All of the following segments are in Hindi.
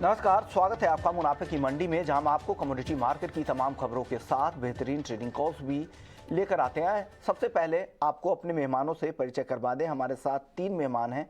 नमस्कार, स्वागत है आपका मुनाफे की मंडी में, जहां हम आपको कमोडिटी मार्केट की तमाम खबरों के साथ बेहतरीन ट्रेडिंग कॉल्स भी लेकर आते हैं। सबसे पहले आपको अपने मेहमानों से परिचय करवा दें। हमारे साथ 3 मेहमान हैं।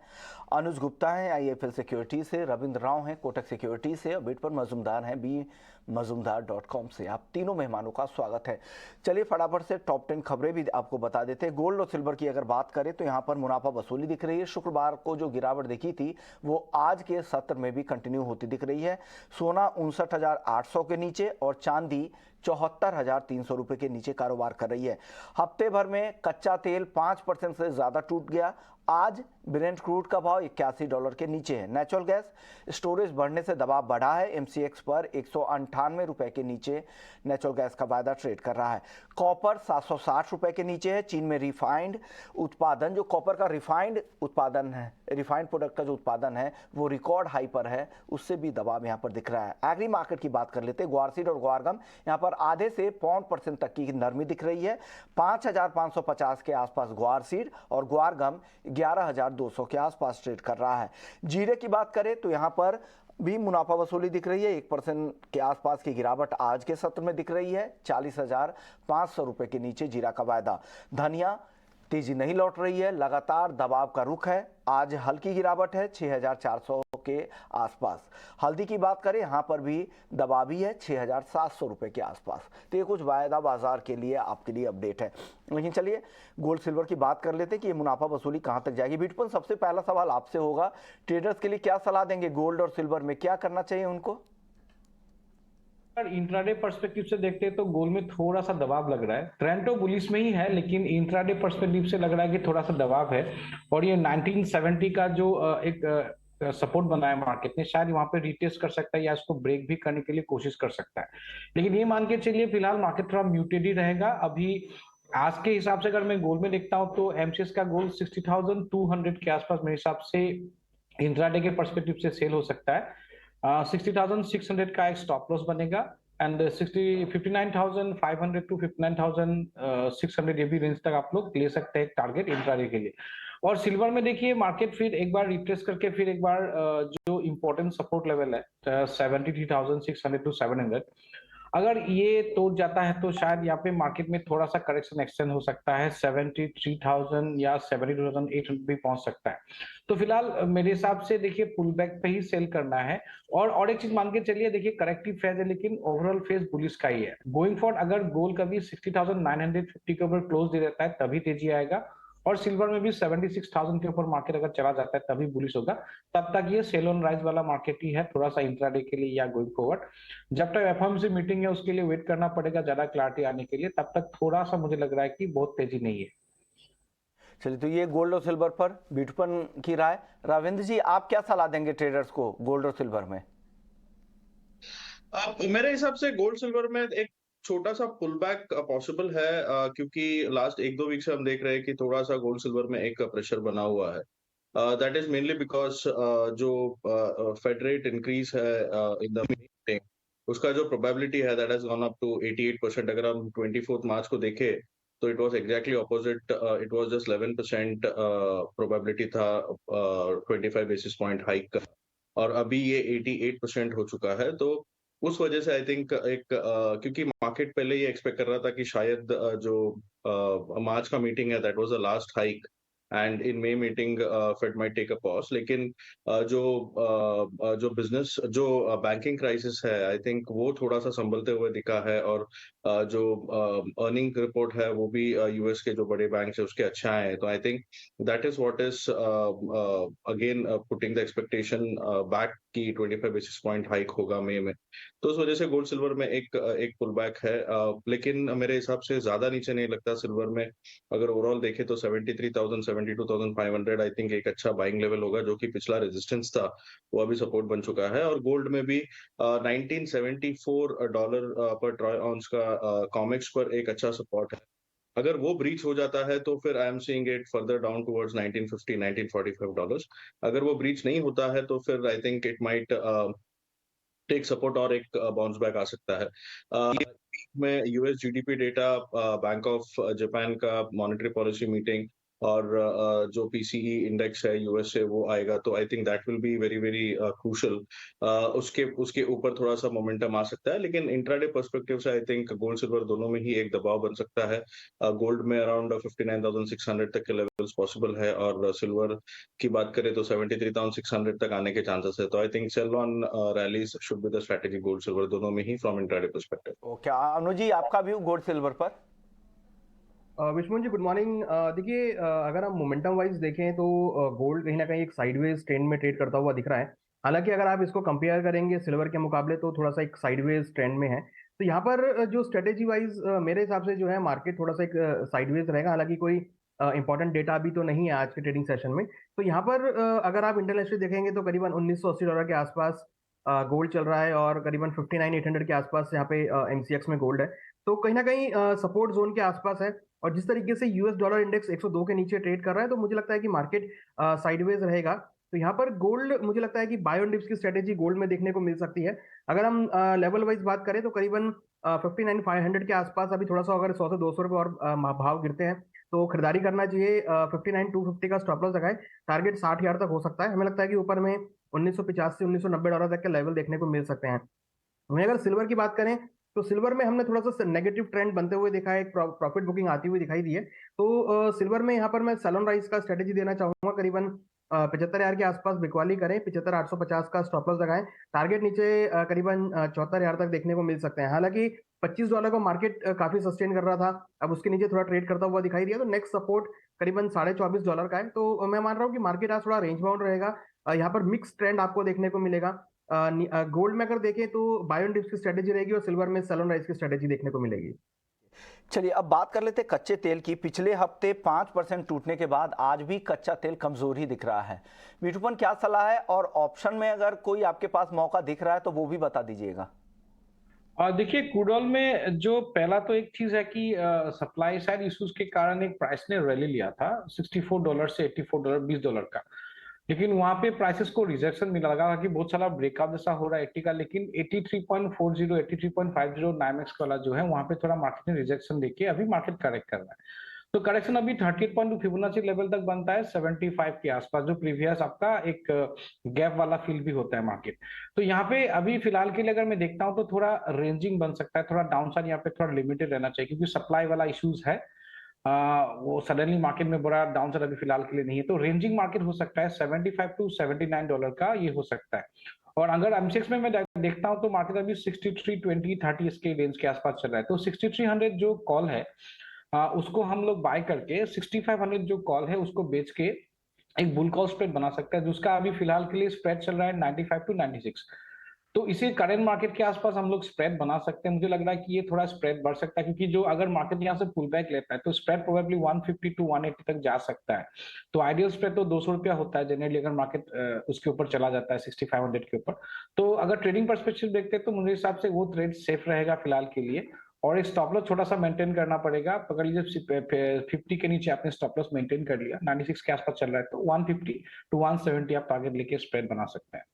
अनुज गुप्ता हैं IIFL सिक्योरिटी से, रविंद्र राव हैं कोटक सिक्योरिटी से और बिटपर मजूमदार हैं bmazumdar.com से। आप तीनों मेहमानों का स्वागत है। चलिए फटाफट से टॉप 10 खबरें भी आपको बता देते हैं। गोल्ड और सिल्वर की अगर बात करें तो यहाँ पर मुनाफा वसूली दिख रही है। शुक्रवार को जो गिरावट दिखी थी वो आज के सत्र में भी कंटिन्यू होती दिख रही है। सोना 59,800 के नीचे और चांदी 74,300 रुपए के नीचे कारोबार कर रही है। हफ्ते भर में कच्चा तेल 5% से ज्यादा टूट गया। आज ब्रेंट क्रूड का भाव $81 के नीचे है। नेचुरल गैस स्टोरेज बढ़ने से दबाव बढ़ा है। MCX पर 198 रुपए के नीचे नेचुरल गैस का वायदा ट्रेड कर रहा है। कॉपर 760 रुपए के नीचे है। चीन में रिफाइंड उत्पादन, जो कॉपर का रिफाइंड उत्पादन है, रिफाइंड प्रोडक्ट का जो उत्पादन है वो रिकॉर्ड हाई पर है, उससे भी दबाव यहाँ पर दिख रहा है। एग्री मार्केट की बात कर लेते हैं। ग्वारसीड और ग्वारगम यहाँ पर आधे से 0.5% तक की नरमी दिख रही है। 5,550 के आसपास ग्वारसीड और ग्वारगम 11,200 के आसपास ट्रेड कर रहा है। जीरे की बात करें तो यहाँ पर भी मुनाफा वसूली दिख रही है। 1% के आसपास की गिरावट आज के सत्र में दिख रही है। 40,500 रुपए के नीचे जीरा का वायदा। धनिया तेजी नहीं लौट रही है, लगातार दबाव का रुख है। आज हल्की गिरावट है 6,400 के आसपास। हल्दी की बात करें, यहां पर भी दबाव ही है 6,700 रुपए के आसपास। तो ये कुछ वायदा बाजार के लिए आपके लिए अपडेट है। लेकिन चलिए गोल्ड सिल्वर की बात कर लेते हैं कि ये मुनाफा वसूली कहां तक जाएगी। बिटपन, सबसे पहला सवाल आपसे होगा, ट्रेडर्स के लिए क्या सलाह देंगे? गोल्ड और सिल्वर में क्या करना चाहिए उनको? इंट्राडे पर्सपेक्टिव से देखते हैं तो गोल्ड में थोड़ा सा दबाव लग रहा है। ट्रेंड तो बुलिश में ही है, लेकिन इंट्राडे पर्सपेक्टिव से लग रहा है कि थोड़ा सा दबाव है। और ये 1970 का जो एक सपोर्ट बनाया मार्केट ने, शायद वहां पे रिटेस्ट कर सकता है या इसको ब्रेक भी करने के लिए कोशिश कर सकता है। लेकिन ये मान के चलिए फिलहाल मार्केट थोड़ा म्यूटेड ही रहेगा अभी। आज के हिसाब से अगर मैं गोल्ड में देखता हूँ तो MCX का गोल्ड 60,200 के आसपास मेरे हिसाब से इंट्राडे के पर्सपेक्टिव से सेल हो सकता है। 60,600 का एक स्टॉप लॉस बनेगा एंड 59,500 टू 59,600 ये भी रेंज तक आप लोग ले सकते हैं टारगेट इंट्राडे के लिए। और सिल्वर में देखिए मार्केट फिर एक बार रिट्रेस करके फिर एक बार जो इंपॉर्टेंट सपोर्ट लेवल है 73,600 टू 700, अगर ये तोड़ जाता है तो शायद यहाँ पे मार्केट में थोड़ा सा करेक्शन एक्सटेंड हो सकता है। 73,000 या 72,800 भी पहुंच सकता है। तो फिलहाल मेरे हिसाब से देखिए पुल बैक पे ही सेल करना है। और एक चीज मान के चलिए, देखिए करेक्टिव फेज है लेकिन ओवरऑल फेज बुलिश का ही है। गोइंग फॉरवर्ड अगर गोल्ड कभी 60,950 के ऊपर क्लोज दे देता है तभी तेजी आएगा। और सिल्वर में भी 76,000 के ऊपर मार्केट अगर चला जाता है तभी बुलिश होगा। तब तक ये सेल ऑन राइज वाला मार्केट ही है, थोड़ा सा इंट्राडे के लिए या गोइंग फॉरवर्ड। जब तक FOMC मीटिंग है उसके लिए वेट करना पड़ेगा ज्यादा क्लैरिटी आने के लिए, तब तक थोड़ा सा मुझे लग रहा है कि बहुत तेजी नहीं है। चलिए, तो ये गोल्ड और सिल्वर पर बिटपन की राय। रविंद्र जी, आप क्या सलाह देंगे ट्रेडर्स को गोल्ड और सिल्वर में? मेरे हिसाब से गोल्ड सिल्वर में एक छोटा सा पुल बैक पॉसिबल है, क्योंकि लास्ट 1-2 वीक से हम देख रहे हैं कि थोड़ा सा गोल्ड सिल्वर में एक प्रेशर बना हुआ है। दैट इज मेनली बिकॉज जो फेड रेट इंक्रीज है इन द मीटिंग, उसका जो प्रोबेबिलिटी है that has gone up to 88%। अगर हम 24 मार्च को देखें तो it was exactly opposite, it was just 11% probability था 25 बेसिस पॉइंट हाइक का, और अभी ये 88% हो चुका है। तो उस वजह से आई थिंक एक क्योंकि मार्केट पहले ये एक्सपेक्ट कर रहा था कि शायद जो मार्च का मीटिंग है that was the last hike and in May meeting Fed might take a pause. लेकिन जो बिजनेस जो बैंकिंग क्राइसिस है आई थिंक वो थोड़ा सा संभलते हुए दिखा है, और जो अर्निंग रिपोर्ट है वो भी US के जो बड़े बैंक है उसके अच्छा है। तो I think that is what is again putting the expectation back की 25 बेसिस पॉइंट हाइक होगा मई में। तो उस वजह से गोल्ड सिल्वर में एक पुल बैक है, लेकिन मेरे हिसाब से ज्यादा नीचे नहीं लगता सिल्वर में। अगर ओवरऑल देखें तो 73,000 72,500 आई थिंक एक अच्छा बाइंग लेवल होगा, जो कि पिछला रेजिस्टेंस था वो अभी सपोर्ट बन चुका है। और गोल्ड में भी $1974 पर ट्रॉय ऑन्स का कॉमेक्स पर एक अच्छा सपोर्ट है। अगर वो ब्रीच हो जाता है तो फिर I am seeing it further down towards 1950 $1945। अगर वो ब्रीच नहीं होता है तो फिर I think it might take support और एक बाउंस बैक आ सकता है। में US GDP data, bank of Japan का मॉनेटरी पॉलिसी मीटिंग और जो पीसीई इंडेक्स है यूएस से वो आएगा, तो I think that will be very very crucial. उसके उसके ऊपर थोड़ा सा मोमेंटम आ सकता है, लेकिन इंट्राडे पर्सपेक्टिव से आई थिंक गोल्ड सिल्वर दोनों में ही एक दबाव बन सकता है। गोल्ड में अराउंड 59,600 तक के लेवल्स पॉसिबल है, और सिल्वर की बात करें तो 73,600 तक आने के चांसेस है। तो I think sell on rallies should be the strategy gold silver दोनों में ही फ्रॉम इंट्राडे पर्सपेक्टिव। क्या अनुज जी आपका व्यू गोल्ड सिल्वर पर? Vishnu ji good morning. देखिए, अगर हम मोमेंटम वाइज देखें तो गोल्ड कहीं ना कहीं एक साइडवेज ट्रेंड में ट्रेड करता हुआ दिख रहा है। हालांकि अगर आप इसको कंपेयर करेंगे सिल्वर के मुकाबले तो थोड़ा सा एक साइडवेज ट्रेंड में है। तो यहाँ पर जो स्ट्रेटेजी वाइज मेरे हिसाब से जो है मार्केट थोड़ा सा एक साइडवेज रहेगा। हालांकि कोई इंपॉर्टेंट डेटा अभी तो नहीं है आज के ट्रेडिंग सेशन में। तो यहाँ पर अगर आप इंटरनेशनली देखेंगे तो करीबन $1980 के आसपास गोल्ड चल रहा है, और करीबन 59,800 के आसपास यहाँ पे एमसीएक्स में गोल्ड है। तो कहीं ना कहीं सपोर्ट जोन के आसपास है। और जिस तरीके से यूएस डॉलर इंडेक्स 102 के नीचे ट्रेड कर रहा है, तो मुझे लगता है कि मार्केट साइडवेज रहेगा। तो यहाँ पर गोल्ड मुझे लगता है कि बाय ऑन डिप्स की स्ट्रेटेजी गोल्ड में देखने को मिल सकती है। अगर हम लेवल वाइज बात करें तो करीबन 59,500 के आसपास अभी थोड़ा सा अगर 100 से 200 रुपये और भाव गिरते हैं तो खरीदारी करना चाहिए। 59,250 का स्टॉप लॉस लगाए, टारगेट 60,000 तक हो सकता है। हमें लगता है कि ऊपर में $1950 से $1990 तक के लेवल देखने को मिल सकते हैं। वहीं अगर सिल्वर की बात करें तो सिल्वर में हमने थोड़ा सा नेगेटिव ट्रेंड बनते हुए देखा है, एक प्रॉफिट बुकिंग आती हुई दिखाई दी है। तो सिल्वर में यहाँ पर मैं सेल ऑन राइज का स्ट्रेटेजी देना चाहूंगा। करीबन 75,000 के आसपास बिकवाली करें, 75,850 का स्टॉप लॉस लगाएं, टारगेट नीचे करीबन 74,000 तक देखने को मिल सकते हैं। हालांकि $25 को मार्केट काफी सस्टेन कर रहा था, अब उसके नीचे थोड़ा ट्रेड करता हुआ दिखाई दिया। तो नेक्स्ट सपोर्ट करीबन $24.5 का है। तो मैं मान रहा हूँ कि मार्केट आज थोड़ा रेंज बाउंड रहेगा। यहाँ पर मिक्स ट्रेंड आपको देखने को मिलेगा। गोल्ड में अगर देखें तो बाय ऑन डिप्स की स्ट्रेटेजी रहेगी, और सिल्वर में सेल ऑन राइज की स्ट्रेटेजी देखने को मिलेगी। चलिए अब बात कर लेते हैं कच्चे तेल की। पिछले हफ्ते 5% टूटने के बाद आज भी कच्चा तेल कमजोर ही दिख रहा है। विठुपन क्या सलाह है, और ऑप्शन में अगर कोई आपके पास मौका दिख रहा है तो वो भी बता दीजिएगा। और देखिए क्रूड ऑयल में जो पहला तो एक चीज है कि सप्लाई साइड इश्यूज के कारण एक प्राइस ने रैली लिया था $64 से $84, $20 का। लेकिन वहां पे प्राइसेस को रिजेक्शन मिला, लगा कि बहुत सारा ब्रेकआउट जैसा हो रहा है 80 का, लेकिन 83.40 83.50 नाइमेक्स वाला जो है वहां पे थोड़ा मार्केट ने रिजेक्शन देके अभी मार्केट करेक्ट कर रहा है। तो करेक्शन अभी 38.2 फिबोनाची लेवल तक बनता है 75 के आसपास, जो प्रीवियस आपका एक गैप वाला फील भी होता है मार्केट। तो यहाँ पे अभी फिलहाल के लिए अगर मैं देखता हूँ तो थोड़ा रेंजिंग बन सकता है, थोड़ा डाउन साइड यहाँ पे थोड़ा लिमिटेड रहना चाहिए, क्योंकि सप्लाई वाला इश्यूज है। वो सडनली मार्केट में बड़ा डाउन साइड अभी फिलहाल के लिए नहीं है। तो रेंजिंग मार्केट हो सकता है $75 to $79 का, ये हो सकता है। और अगर एमसीएक्स में मैं देखता हूँ तो मार्केट अभी 63, 20, 30 इसके रेंज के आसपास चल रहा है। तो 6300 जो कॉल है उसको हम लोग बाय करके 6500 जो कॉल है उसको बेच के एक बुल कॉल स्प्रेड बना सकता है, जिसका अभी फिलहाल के लिए स्प्रेड चल रहा है 95 to 96। तो इसी करंट मार्केट के आसपास हम लोग स्प्रेड बना सकते हैं। मुझे लग रहा है कि ये थोड़ा स्प्रेड बढ़ सकता है, क्योंकि जो अगर मार्केट यहाँ से पुल बैक लेता है तो स्प्रेड प्रोबेबली 150 to 180 तक जा सकता है। तो आइडियल स्प्रेड तो $200 होता है जनरली, अगर मार्केट उसके ऊपर चला जाता है 6500 के ऊपर। तो अगर ट्रेडिंग परस्पेक्टिव देखते हैं तो मुझे हिसाब से वो ट्रेड सेफ रहेगा फिलहाल के लिए। और एक स्टॉप लॉस छोटा सा मेंटेन करना पड़ेगा। पकड़ लीजिए 50 के नीचे आपने स्टॉप लॉस मेंटेन कर लिया, 96 के आसपास चल रहा है तो 150 to 170 आप टारगेट लेके स्प्रेड बना सकते हैं।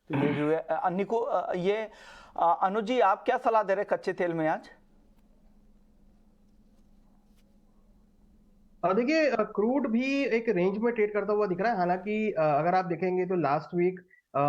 तो ये व्यू है। निको, ये अनुज जी आप क्या सलाह दे रहे कच्चे तेल में आज? देखिए, क्रूड भी एक रेंज में ट्रेड करता हुआ दिख रहा है। हालांकि अगर आप देखेंगे तो लास्ट वीक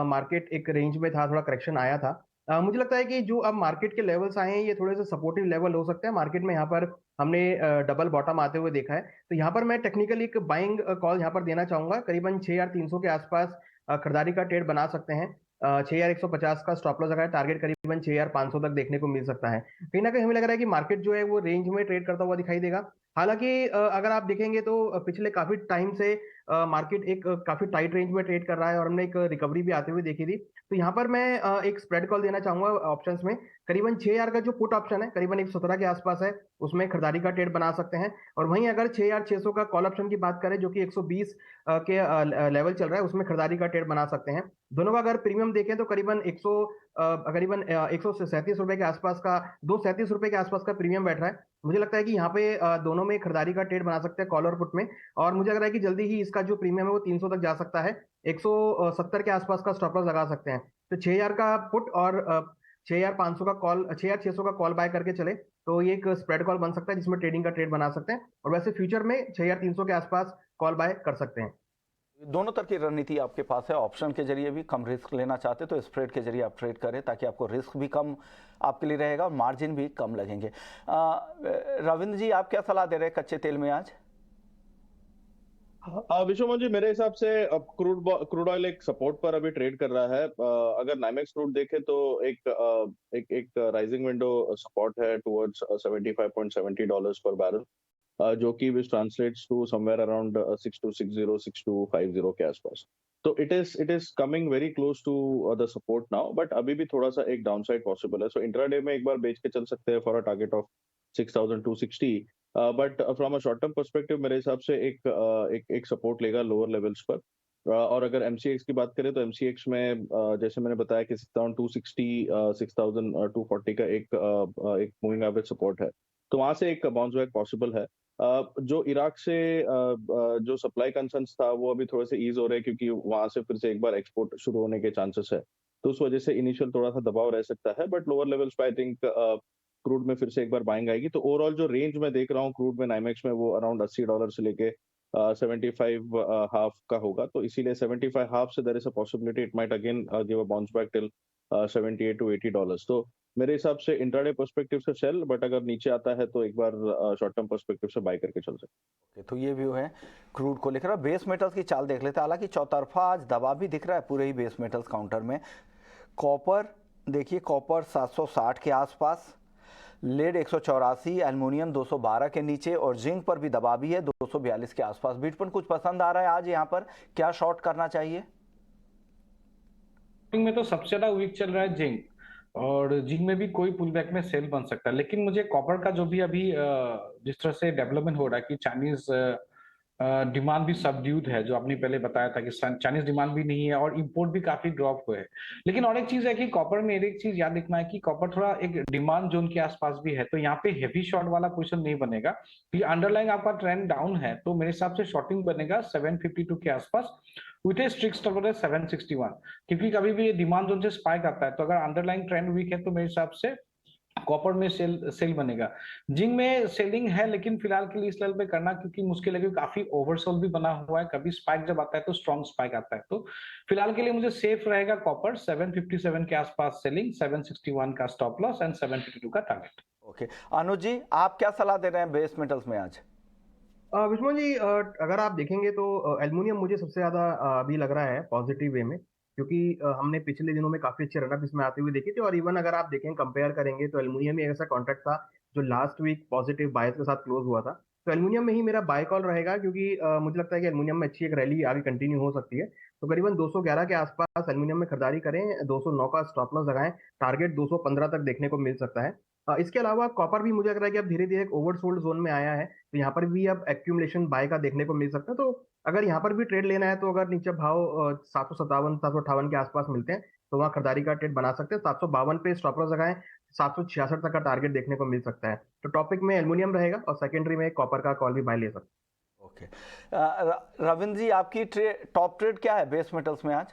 मार्केट एक रेंज में था, थोड़ा करेक्शन आया था। मुझे लगता है कि जो अब मार्केट के लेवल्स आए हैं ये थोड़े से सपोर्टिव लेवल हो सकते हैं मार्केट में। यहाँ पर हमने डबल बॉटम आते हुए देखा है। तो यहाँ पर मैं टेक्निकली एक बाइंग कॉल यहाँ पर देना चाहूंगा। करीबन 6300 के आसपास खरीदारी का ट्रेड बना सकते हैं। 6150 का स्टॉप लॉस लगाए, टारगेट करीबन 6500 तक देखने को मिल सकता है। कहीं ना कहीं हमें लग रहा है कि मार्केट जो है वो रेंज में ट्रेड करता हुआ दिखाई देगा। हालांकि अगर आप देखेंगे तो पिछले काफी टाइम से मार्केट एक काफी टाइट रेंज में ट्रेड कर रहा है, और हमने एक रिकवरी भी आते हुए देखी थी। तो यहाँ पर मैं एक स्प्रेड कॉल देना चाहूंगा ऑप्शंस में। करीबन 6000 का जो पुट ऑप्शन है करीबन 117 के आसपास है, उसमें खरीदारी का ट्रेड बना सकते हैं। और वहीं अगर 6600 का कॉल ऑप्शन की बात करें जो कि 120 के लेवल चल रहा है, उसमें खरीदारी का ट्रेड बना सकते हैं। दोनों का अगर प्रीमियम देखें तो करीबन 137 रुपए के आसपास का, 237 रुपए के आसपास का प्रीमियम बैठ रहा है। मुझे लगता है कि यहाँ पे दोनों में खरीदारी का ट्रेड बना सकते हैं कॉल और पुट में। और मुझे लग रहा है कि जल्दी ही इसका जो प्रीमियम है वो 300 तक जा सकता है। 170 के आसपास का स्टॉप लॉस लगा सकते हैं। तो 6000 का पुट और 6500 का कॉल, 6600 का कॉल बाय करके चले तो ये एक स्प्रेड कॉल बन सकता है जिसमें ट्रेडिंग का ट्रेड बना सकते हैं, और वैसे फ्यूचर में 6300 के आसपास कॉल बाय कर सकते हैं। दोनों तरह की रणनीति आपके पास है। ऑप्शन के जरिए भी कम रिस्क लेना चाहते तो स्प्रेड के जरिए आप ट्रेड करें, ताकि आपको रिस्क भी कम आपके लिए रहेगा और मार्जिन भी कम लगेंगे। रविंद्र जी, आप क्या सलाह दे रहे हैं कच्चे तेल में आज? विश्वमोहन जी, मेरे हिसाब से अब क्रूड ऑयल एक सपोर्ट पर अभी ट्रेड कर रहा है। अगर नाइमेक्स क्रूड देखे तो एक राइजिंग विंडो सपोर्ट है टुवर्ड्स $75.70 पर बैरल, जो कि which translates to somewhere around 6260 6250 के आसपास। तो it is coming very close to the support now, but अभी भी थोड़ा सा एक डाउनसाइड पॉसिबल है। सो इंट्राडे में एक बार बेच के चल सकते हैं for a target of 6260, but from a short term perspective मेरे हिसाब से एक सपोर्ट लेगा लोअर लेवल्स पर। और अगर एमसीएक्स की बात करें तो एमसीएक्स में जैसे मैंने बताया कि 6260 6240 का एक मूविंग एवरेज सपोर्ट है, तो वहां से एक बाउंस बैक पॉसिबल है। जो इराक से जो सप्लाई कंसर्न्स था वो अभी थोड़े से ईज हो रहे हैं, क्योंकि वहां से फिर से एक बार एक्सपोर्ट शुरू होने के चांसेस है, तो उस वजह से इनिशियल थोड़ा सा दबाव रह सकता है, बट लोअर लेवल्स पे आई थिंक क्रूड में फिर से एक बार बाइंग आएगी। तो ओवरऑल जो रेंज में देख रहा हूँ क्रूड में नाइमेक्स में, वो अराउंड $80 से लेके 75 हाफ का होगा, तो इसीलिए 75 हाफ से there is a possibility it might again give a bounce back till $78 to $80। तो मेरे हिसाब से इंट्राडे पर्सपेक्टिव से सेल, बट अगर नीचे आता है तो एक बार शॉर्ट टर्म पर्सपेक्टिव से बाय करके चल सकते। तो ये व्यू है क्रूड को लेकर। बेस मेटल्स की चाल देख लेते हैं। हालांकि चौतरफा आज दबाव भी दिख रहा है पूरे ही बेस मेटल्स काउंटर में। कॉपर देखिए, कॉपर 760 के आसपास, लेड 184, एल्युमिनियम 212 के नीचे, और जिंक पर भी दबाव भी है 242 के आसपास। बिटकॉइन कुछ पसंद आ रहा है आज यहाँ पर, क्या शॉर्ट करना चाहिए? में तो सबसे ज्यादा वीक चल रहा है जिंक, और जिंक में भी कोई पुल बैक में सेल बन सकता है। लेकिन मुझे कॉपर का जो भी अभी जिस तरह से डेवलपमेंट हो रहा है कि चाइनीज डिमांड भी सबड्यूड है, जो आपने पहले बताया था कि चाइनीज डिमांड भी नहीं है और इंपोर्ट भी काफी ड्रॉप हुए हैं। लेकिन और एक चीज है कि कॉपर में एक चीज याद रखना है कि कॉपर थोड़ा एक डिमांड जोन के आसपास भी है, तो यहाँ पे हेवी शॉर्ट वाला पोजीशन नहीं बनेगा, क्योंकि अंडरलाइन आपका ट्रेंड डाउन है। तो मेरे हिसाब से शॉर्टिंग बनेगा 752 के आसपास with A strict stop loss 761, क्योंकि कभी भी ये डिमांड जोन से स्पाइक आता है। तो अगर अंडरलाइन ट्रेंड वीक है तो मेरे हिसाब से कॉपर में सेल बनेगा। जिंक में सेलिंग है, लेकिन फिलहाल के लिए इस लेवल पे करना क्योंकि मुश्किल है, क्योंकि काफी ओवरसोल्ड भी बना हुआ है। कभी स्पाइक जब आता है तो स्ट्रॉन्ग स्पाइक आता है। तो फिलहाल के लिए मुझे सेफ रहेगा कॉपर, 757 के आसपास सेलिंग, 761 का स्टॉप लॉस एंड 752 का टारगेट। ओके, अनुज जी, आप क्या सलाह दे रहे हैं बेस मेटल्स में आज? विष्णु जी, अगर आप देखेंगे तो एल्युमिनियम मुझे सबसे ज्यादा अभी लग रहा है पॉजिटिव वे में, क्योंकि हमने पिछले दिनों में काफी अच्छे रनअप इसमें आते हुए देखे थे। और इवन अगर आप देखें, कंपेयर करेंगे तो एल्युमिनियम ही एक ऐसा कॉन्ट्रैक्ट था जो लास्ट वीक पॉजिटिव बायस के साथ क्लोज हुआ था। तो एल्युमिनियम में ही मेरा बाय कॉल रहेगा, क्योंकि मुझे लगता है कि एल्युमिनियम में अच्छी एक रैली आगे कंटिन्यू हो सकती है। तो करीबन 211 के आसपास एल्युमिनियम में खरीदारी करें, 209 का स्टॉप लॉस लगाएं, टारगेट 215 तक देखने को मिल सकता है। इसके अलावा कॉपर भी मुझे लग रहा है कि अब धीरे धीरे एक ओवरसोल्ड जोन में आया है, तो यहाँ पर भी अब एक्यूमुलेशन बाय का देखने को मिल सकता है। तो अगर यहाँ पर भी ट्रेड लेना है तो अगर नीचे भाव 757 758 के आसपास मिलते हैं तो वहाँ खरीदारी का ट्रेड बना सकते हैं। 752 पे स्टॉप लॉस लगाएं, 766 तक का टारगेट देखने को मिल सकता है। तो टॉपिक में एल्युमिनियम रहेगा और सेकेंडरी में कॉपर का कॉल भी बाय ले सकते हैं। ओके, रविंद्र जी, आपकी टॉप ट्रेड क्या है बेस मेटल्स में आज?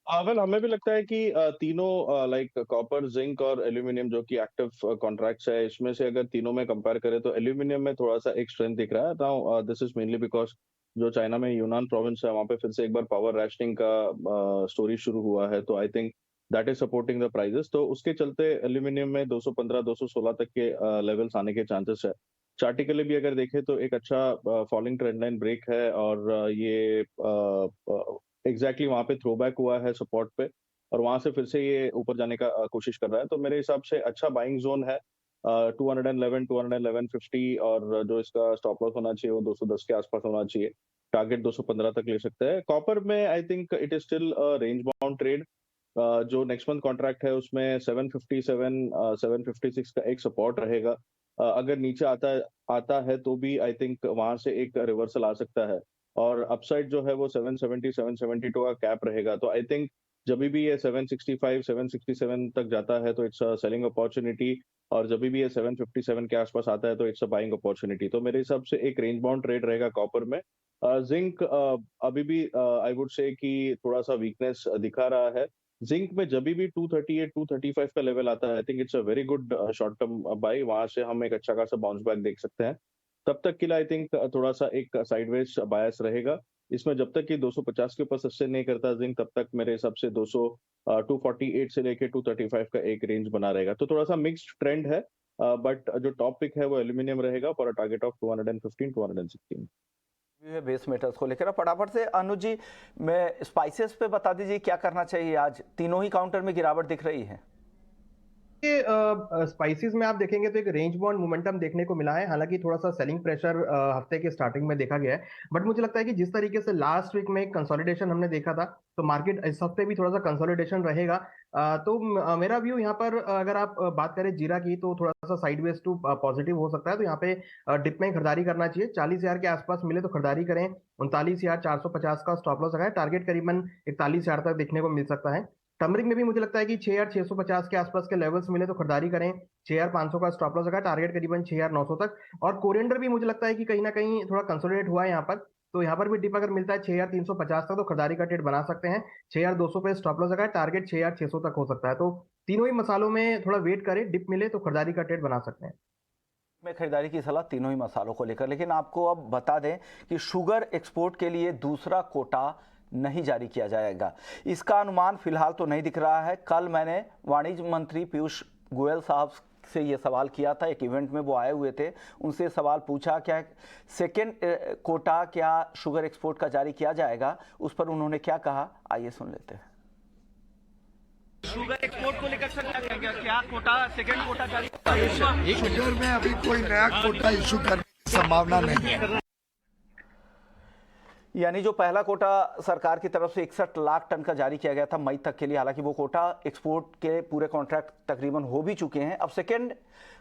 वेल, हमें भी लगता है कि तीनों लाइक कॉपर, जिंक और एल्यूमिनियम जो कि एक्टिव कॉन्ट्रैक्ट्स है, इसमें से अगर तीनों में कंपेयर करें तो एल्यूमिनियम में थोड़ा सा एक स्ट्रेंथ दिख रहा है। Now this is mainly because जो चाइना में यूनान प्रोविंस है, वहाँ पे फिर से एक बार पावर रैशनिंग का स्टोरी शुरू हुआ है, तो I think that is supporting the prices. तो उसके चलते एल्यूमिनियम में 215 216 तक के लेवल्स आने के चांसेस है। चार्टिकली भी अगर देखें तो एक अच्छा फॉलिंग ट्रेंड लाइन ब्रेक है, और ये एग्जैक्टली वहां पे थ्रो बैक हुआ है सपोर्ट पे, और वहां से फिर से ये ऊपर जाने का कोशिश कर रहा है। तो मेरे हिसाब से अच्छा बाइंग जोन है 211 211.50, और जो इसका स्टॉप लॉस होना चाहिए वो 210 के आसपास होना चाहिए। टारगेट 215 तक ले सकते हैं। कॉपर में आई think it is still range bound trade. जो नेक्स्ट मंथ कॉन्ट्रैक्ट है उसमें 757 756 का एक सपोर्ट रहेगा। अगर नीचे आता है तो भी आई थिंक वहां से एक रिवर्सल आ सकता है, और अपसाइड जो है वो 770 772 का कैप रहेगा। तो आई थिंक जब भी ये 765 767 तक जाता है तो इट्स अ सेलिंग अपॉर्चुनिटी, और जब भी ये 757 के आसपास आता है तो इट्स अ बाइंग अपॉर्चुनिटी। तो मेरे हिसाब से एक रेंज बाउंड ट्रेड रहेगा कॉपर में, जिंक अभी भी आई वुड से कि थोड़ा सा वीकनेस दिखा रहा है। जिंक में जब भी 238 235 का लेवल आता है, I think it's a very good short term by. वहां से हम एक अच्छा खासा बाउंस बैक देख सकते हैं। तब तक के लिए आई थिंक थोड़ा सा एक साइडवेज बायस रहेगा इसमें। जब तक कि 250 के ऊपर सस्टेन नहीं करता जिंक, तब तक मेरे हिसाब से 248 से लेके 235 का एक रेंज बना रहेगा। तो थोड़ा सा मिक्स्ड ट्रेंड है, बट जो टॉप पिक है वो एल्यूमिनियम रहेगा फॉर अ टारगेट ऑफ 215 216। है बेस मेटल्स को लेकर। फटाफट से अनुज जी, मैं स्पाइसेस पे बता दीजिए क्या करना चाहिए। आज तीनों ही काउंटर में गिरावट दिख रही है। स्पाइसेस में आप देखेंगे तो एक रेंज बाउंड मोमेंटम देखने को मिला है। हालांकि थोड़ा सा सेलिंग प्रेशर हफ्ते के स्टार्टिंग में देखा गया है, बट मुझे लगता है कि जिस तरीके से लास्ट वीक में कंसोलिडेशन हमने देखा था, तो मार्केट इस हफ्ते भी थोड़ा सा कंसोलिडेशन रहेगा। मेरा व्यू यहाँ पर अगर आप बात करें जीरा की, तो थोड़ा सा साइडवेज टू पॉजिटिव हो सकता है। तो यहाँ पे डिप में खरीदारी करना चाहिए। 40,000 के आसपास मिले तो खरीदारी करें। 39,450 का स्टॉप लॉस है। टारगेट करीबन 41,000 तक देखने को मिल सकता है। टर्मरिक में भी मुझे लगता है कि 6,650 के आसपास के लेवल्स मिले तो खरीदारी करें। 6,500 का स्टॉप लॉस है। टारगेट करीबन 6,900 तक। और कोरिएंडर भी मुझे लगता है कि कहीं ना कहीं थोड़ा कंसोलिडेट हुआ है यहाँ पर, तो यहाँ पर भी डिप अगर मिलता है 6,350 तक, तो खरीदारी का ट्रेड बना सकते हैं। 6,200 पे स्टॉप लॉस है। टारगेट 6,600 तक हो सकता है। तो तीनों ही मसालों में थोड़ा वेट करें, डिप मिले तो खरीदारी का ट्रेड बना सकते हैं। में खरीदारी की सलाह तीनों ही मसालों को लेकर। लेकिन आपको अब बता दें कि शुगर एक्सपोर्ट के लिए दूसरा कोटा नहीं जारी किया जाएगा। इसका अनुमान फिलहाल तो नहीं दिख रहा है। कल मैंने वाणिज्य मंत्री पीयूष गोयल साहब से ये सवाल किया था, एक इवेंट में वो आए हुए थे, उनसे सवाल पूछा क्या सेकेंड कोटा क्या शुगर एक्सपोर्ट का जारी किया जाएगा। उस पर उन्होंने क्या कहा, आइए सुन लेते हैं। शुगर एक्सपोर्ट को लेकर सर क्या कहेंगे, क्या कोटा सेकंड कोटा जारी? शुगर में अभी कोई नया कोटा इशू करने की संभावना नहीं है। यानी जो पहला कोटा सरकार की तरफ से 61 लाख टन का जारी किया गया था मई तक के लिए, हालांकि वो कोटा एक्सपोर्ट के पूरे कॉन्ट्रैक्ट तकरीबन हो भी चुके हैं। अब सेकेंड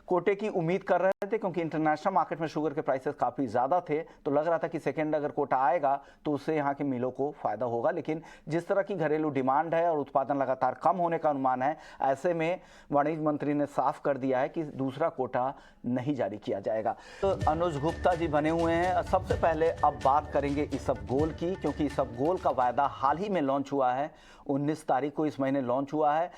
कोटे की उम्मीद कर रहे थे, क्योंकि इंटरनेशनल मार्केट में शुगर के प्राइसेस काफ़ी ज़्यादा थे, तो लग रहा था कि सेकेंड अगर कोटा आएगा तो उससे यहाँ के मिलों को फ़ायदा होगा। लेकिन जिस तरह की घरेलू डिमांड है और उत्पादन लगातार कम होने का अनुमान है, ऐसे में वाणिज्य मंत्री ने साफ कर दिया है कि दूसरा कोटा नहीं जारी किया जाएगा। तो अनुज गुप्ता जी बने हुए हैं। सबसे पहले अब बात करेंगे इसबगोल की, क्योंकि इसबगोल का वायदा हाल ही में लॉन्च हुआ है, 19 तारीख को इस महीने लॉन्च हुआ है।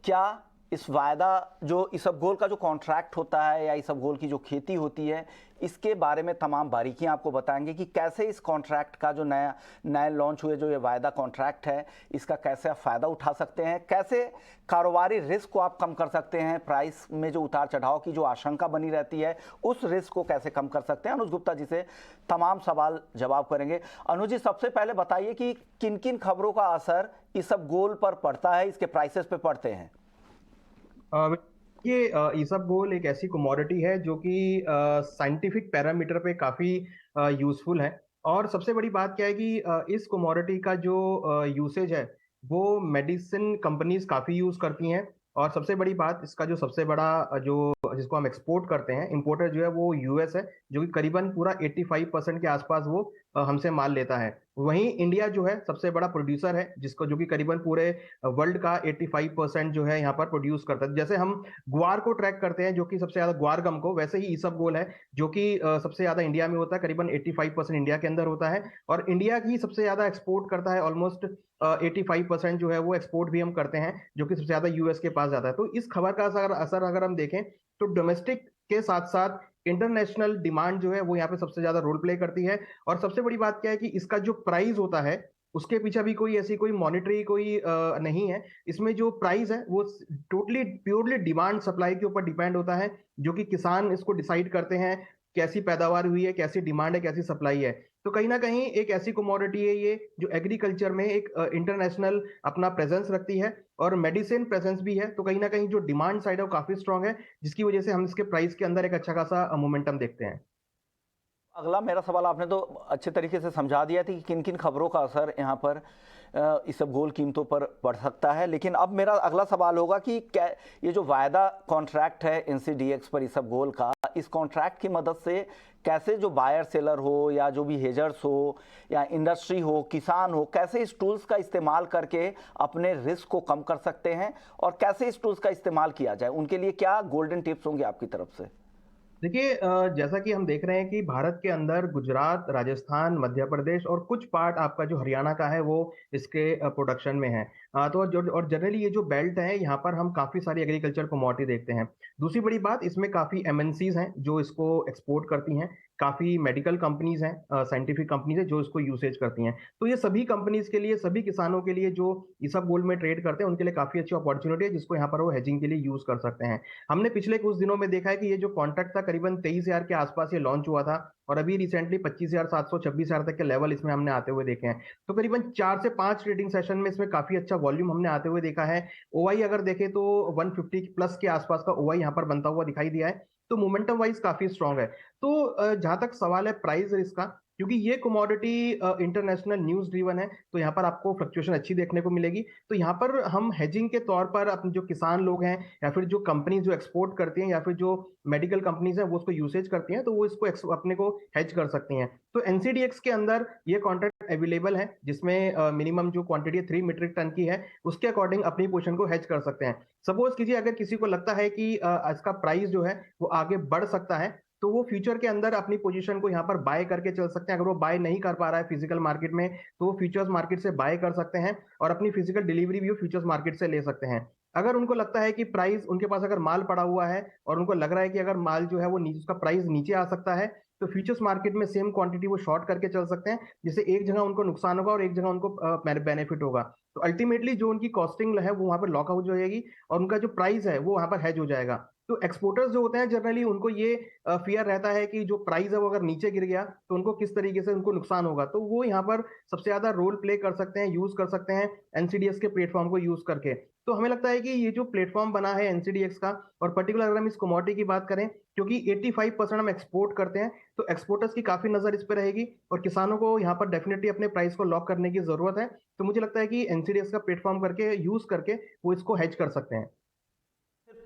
क्या इस वायदा जो इसबगोल का जो कॉन्ट्रैक्ट होता है या इसबगोल की जो खेती होती है, इसके बारे में तमाम बारीकियां आपको बताएंगे कि कैसे इस कॉन्ट्रैक्ट का जो नया लॉन्च हुए जो ये वायदा कॉन्ट्रैक्ट है, इसका कैसे आप फ़ायदा उठा सकते हैं, कैसे कारोबारी रिस्क को आप कम कर सकते हैं, प्राइस में जो उतार चढ़ाव की जो आशंका बनी रहती है उस रिस्क को कैसे कम कर सकते हैं। अनुज गुप्ता जी से तमाम सवाल जवाब करेंगे। अनुज जी, सबसे पहले बताइए कि किन किन खबरों का असर इसबगोल पर पड़ता है, इसके प्राइसेस पे पड़ते हैं। ये इसबगोल एक ऐसी कमोडिटी है जो कि साइंटिफिक पैरामीटर पे काफ़ी यूजफुल है। और सबसे बड़ी बात क्या है कि इस कमोडिटी का जो यूसेज है वो मेडिसिन कंपनीज काफ़ी यूज़ करती हैं। और सबसे बड़ी बात, इसका जो सबसे बड़ा जो जिसको हम एक्सपोर्ट करते हैं, इंपोर्टर जो है वो यूएस है, जो कि करीबन पूरा 85% के आसपास वो हमसे माल लेता है। वहीं इंडिया जो है सबसे बड़ा प्रोड्यूसर है, जिसको जो कि करीबन पूरे वर्ल्ड का 85% जो है यहाँ पर प्रोड्यूस करता है। जैसे हम ग्वार को ट्रैक करते हैं, जो कि सबसे ज्यादा ग्वार गम को, वैसे ही इसबगोल है जो कि सबसे ज्यादा इंडिया में होता है, करीबन 85% इंडिया के अंदर होता है। और इंडिया ही सबसे ज्यादा एक्सपोर्ट करता है, ऑलमोस्ट 85% जो है वो एक्सपोर्ट भी हम करते हैं, जो कि सबसे ज्यादा यूएस के पास जाता है। तो इस खबर का असर अगर हम देखें तो डोमेस्टिक के साथ साथ इंटरनेशनल डिमांड जो है वो यहाँ पे सबसे ज्यादा रोल प्ले करती है। और सबसे बड़ी बात क्या है कि इसका जो प्राइस होता है उसके पीछे भी कोई ऐसी कोई मॉनिटरी कोई नहीं है। इसमें जो प्राइस है वो टोटली प्योरली डिमांड सप्लाई के ऊपर डिपेंड होता है, जो कि किसान इसको डिसाइड करते हैं कैसी पैदावार हुई है, कैसी डिमांड है, कैसी सप्लाई है। तो कहीं ना कहीं एक ऐसी कमोडिटी है ये जो एग्रीकल्चर में एक इंटरनेशनल अपना प्रेजेंस रखती है और मेडिसिन प्रेजेंस भी है। तो कहीं ना कहीं जो डिमांड साइड है वो काफी स्ट्रांग है, जिसकी वजह से हम इसके प्राइस के अंदर एक अच्छा खासा मोमेंटम देखते हैं। अगला मेरा सवाल आपने तो अच्छे तरीके से समझा दिया था कि किन किन खबरों का असर यहाँ पर इसबगोल कीमतों पर बढ़ सकता है। लेकिन अब मेरा अगला सवाल होगा कि क्या ये जो वायदा कॉन्ट्रैक्ट है एनसीडीएक्स पर इसबगोल का, इस कॉन्ट्रैक्ट की मदद से कैसे जो बायर सेलर हो या जो भी हेजर्स हो या इंडस्ट्री हो, किसान हो, कैसे इस टूल्स का इस्तेमाल करके अपने रिस्क को कम कर सकते हैं और कैसे इस टूल्स का इस्तेमाल किया जाए, उनके लिए क्या गोल्डन टिप्स होंगे आपकी तरफ से? देखिए जैसा कि हम देख रहे हैं कि भारत के अंदर गुजरात, राजस्थान, मध्य प्रदेश और कुछ पार्ट आपका जो हरियाणा का है वो इसके प्रोडक्शन में है। तो जो और जनरली ये जो बेल्ट है यहाँ पर हम काफ़ी सारी एग्रीकल्चर कमोडिटी देखते हैं। दूसरी बड़ी बात इसमें काफ़ी एमएनसीज हैं जो इसको एक्सपोर्ट करती हैं, काफ़ी मेडिकल कंपनीज हैं, साइंटिफिक कंपनीज हैं जो इसको यूसेज करती हैं। तो ये सभी कंपनीज के लिए, सभी किसानों के लिए जो ईसब-गोल्ड में ट्रेड करते हैं उनके लिए काफ़ी अच्छी अपॉर्चुनिटी है जिसको यहाँ पर वो हेजिंग के लिए यूज़ कर सकते हैं। हमने पिछले कुछ दिनों में देखा है कि ये जो कॉन्ट्रैक्ट था करीबन 23,000 के आसपास ये लॉन्च हुआ था और अभी रिसेंटली 25,700 26,000 तक के लेवल इसमें हमने आते हुए देखे हैं। तो करीबन 4 से 5 ट्रेडिंग सेशन में इसमें काफ़ी अच्छा वॉल्यूम हमने आते हुए देखा है। ओआई अगर देखें तो 150 प्लस के आसपास का ओआई यहाँ पर बनता हुआ दिखाई दिया है। तो मोमेंटम वाइज काफ़ी स्ट्रॉन्ग है। तो जहाँ तक सवाल है प्राइस रिस्क का, क्योंकि ये कमोडिटी इंटरनेशनल न्यूज़ ड्रिवन है, तो यहाँ पर आपको फ्लक्चुएशन अच्छी देखने को मिलेगी। तो यहाँ पर हम हेजिंग के तौर पर अपने जो किसान लोग हैं या फिर जो कंपनीज जो एक्सपोर्ट करती हैं या फिर जो मेडिकल कंपनीज हैं वो उसको यूसेज करती हैं तो वो इसको अपने को हेज कर सकती हैं। तो एनसीडीएक्स के अंदर ये कॉन्ट्रैक्ट अवेलेबल है जिसमें मिनिमम जो क्वांटिटी 3 मीट्रिक टन की है उसके अकॉर्डिंग अपनी पोजीशन को हेज कर सकते हैं। सपोज कीजिए अगर किसी को लगता है कि इसका प्राइस जो है वो आगे बढ़ सकता है तो वो फ्यूचर के अंदर अपनी पोजीशन को यहाँ पर बाय करके चल सकते हैं। अगर वो बाय नहीं कर पा रहा है फिजिकल मार्केट में तो वो फ्यूचर्स मार्केट से बाय कर सकते हैं और अपनी फिजिकल डिलीवरी भी वो फ्यूचर्स मार्केट से ले सकते हैं। अगर उनको लगता है कि प्राइस उनके पास अगर माल पड़ा हुआ है और उनको लग रहा है कि अगर माल जो है वो उसका प्राइस नीचे आ सकता है तो फ्यूचर्स मार्केट में सेम क्वांटिटी वो शॉर्ट करके चल सकते हैं जिससे एक जगह उनको नुकसान होगा और एक जगह उनको बेनिफिट होगा। तो अल्टीमेटली जो उनकी कॉस्टिंग है वो वहां पर लॉक आउट हो जाएगी और उनका जो प्राइस है वो वहां पर हेज हो जाएगा। तो एक्सपोर्टर्स जो होते हैं जनरली उनको ये फियर रहता है कि जो प्राइस है वो अगर नीचे गिर गया तो उनको किस तरीके से उनको नुकसान होगा। तो वो यहाँ पर सबसे ज्यादा रोल प्ले कर सकते हैं, यूज कर सकते हैं एनसीडीएक्स के प्लेटफॉर्म को यूज करके। तो हमें लगता है कि ये जो प्लेटफॉर्म बना है एनसीडीएक्स का और पर्टिकुलर अगर हम इस कमोडिटी की बात करें क्योंकि 85% हम एक्सपोर्ट करते हैं तो एक्सपोर्टर्स की काफी नजर इस पर रहेगी और किसानों को यहाँ पर डेफिनेटली अपने प्राइस को लॉक करने की जरूरत है। तो मुझे लगता है कि एनसीडीएक्स का प्लेटफॉर्म करके यूज करके वो इसको हेज कर सकते हैं।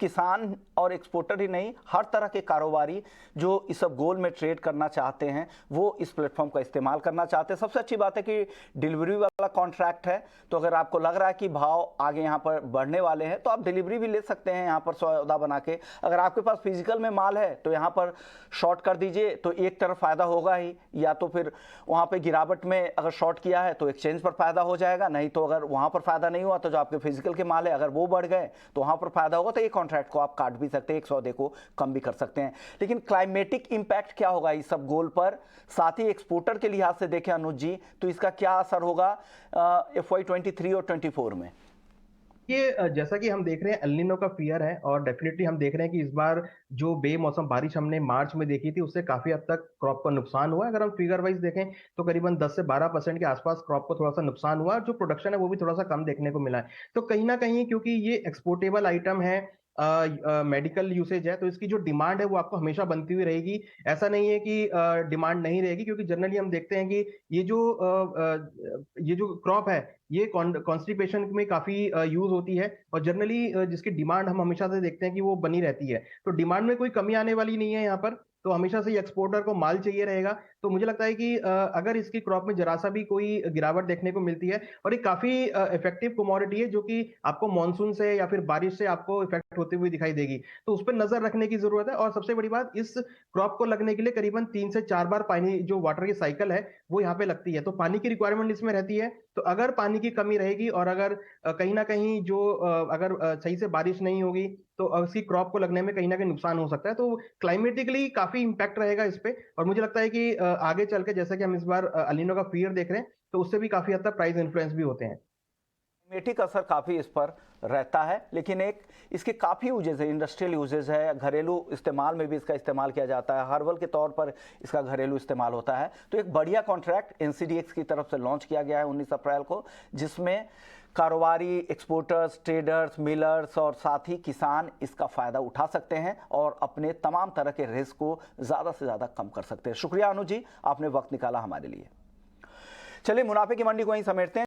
किसान और एक्सपोर्टर ही नहीं, हर तरह के कारोबारी जो ईसबगोल में ट्रेड करना चाहते हैं वो इस प्लेटफॉर्म का इस्तेमाल करना चाहते हैं। सबसे अच्छी बात है कि डिलीवरी वाला कॉन्ट्रैक्ट है, तो अगर आपको लग रहा है कि भाव आगे यहाँ पर बढ़ने वाले हैं तो आप डिलीवरी भी ले सकते हैं यहाँ पर सौदा बना के। अगर आपके पास फिजिकल में माल है तो यहाँ पर शॉर्ट कर दीजिए, तो एक तरफ फायदा होगा ही, या तो फिर वहाँ पर गिरावट में अगर शॉर्ट किया है तो एक्सचेंज पर फायदा हो जाएगा, नहीं तो अगर वहाँ पर फायदा नहीं हुआ तो जो आपके फिजिकल के माल है अगर वो बढ़ गए तो वहाँ पर फायदा होगा। तो ये कॉन्ट्रैक्ट को आप काट भी सकते हैं, एक सौदे को कम भी कर सकते हैं। लेकिन क्लाइमेटिक इंपैक्ट क्या होगा इस सब गोल पर, साथ ही एक्सपोर्टर के लिहाज से देखें अनुज जी तो इसका क्या असर होगा FY23 और 24 में? ये जैसा कि हम देख रहे हैं एल्निनो का फियर है और डेफिनेटली हम देख रहे हैं कि इस बार जो बेमौसम बारिश हमने मार्च में देखी थी उससे काफी हद तक क्रॉप का नुकसान हुआ है। अगर हम फिगर वाइज देखें तो करीबन 10 से 12% के आसपास क्रॉप को थोड़ा सा नुकसान हुआ, जो प्रोडक्शन है वो भी थोड़ा सा कम देखने को मिला है। तो कहीं ना कहीं क्योंकि ये एक्सपोर्टेबल आइटम है, मेडिकल यूसेज है, तो इसकी जो डिमांड है वो आपको हमेशा बनती हुई रहेगी। ऐसा नहीं है कि डिमांड नहीं रहेगी, क्योंकि जनरली हम देखते हैं कि ये जो क्रॉप है ये कॉन्स्टिपेशन में काफी यूज होती है और जनरली जिसकी डिमांड हम हमेशा से देखते हैं कि वो बनी रहती है। तो डिमांड में कोई कमी आने वाली नहीं है यहाँ पर, तो हमेशा से एक्सपोर्टर को माल चाहिए रहेगा। तो मुझे लगता है कि अगर इसकी क्रॉप में जरा सा भी कोई गिरावट देखने को मिलती है, और ये काफी इफेक्टिव कमोडिटी है जो कि आपको मानसून से या फिर बारिश से आपको इफेक्ट होती हुई दिखाई देगी, तो उस पर नजर रखने की जरूरत है। और सबसे बड़ी बात, इस क्रॉप को लगने के लिए करीबन 3 से 4 बार पानी जो वाटर की साइकिल है वो यहाँ पे लगती है, तो पानी की रिक्वायरमेंट इसमें रहती है। तो अगर पानी की कमी रहेगी और अगर कहीं ना कहीं जो अगर सही से बारिश नहीं होगी तो उसकी क्रॉप को लगने में कहीं ना कहीं नुकसान हो सकता है। तो क्लाइमेटिकली काफी इंपैक्ट रहेगा इस पे, और मुझे लगता है कि आगे चल के जैसा कि हम इस बार अलिनो का फियर देख रहे हैं तो उससे भी काफी हद तक प्राइस इन्फ्लुएंस भी होते हैं। क्लाइमेटिक असर काफ़ी इस पर रहता है, लेकिन एक इसके काफ़ी यूजेज है, इंडस्ट्रियल यूजेज है, घरेलू इस्तेमाल में भी इसका इस्तेमाल किया जाता है, हर्बल के तौर पर इसका घरेलू इस्तेमाल होता है। तो एक बढ़िया कॉन्ट्रैक्ट एनसीडीएक्स की तरफ से लॉन्च किया गया है 19 अप्रैल को, जिसमें कारोबारी, एक्सपोर्टर्स, ट्रेडर्स, मिलर्स और साथ ही किसान इसका फ़ायदा उठा सकते हैं और अपने तमाम तरह के रिस्क को ज़्यादा से ज़्यादा कम कर सकते हैं। शुक्रिया अनुज जी, आपने वक्त निकाला हमारे लिए। चलिए मुनाफे की मंडी को यहीं समेटते हैं।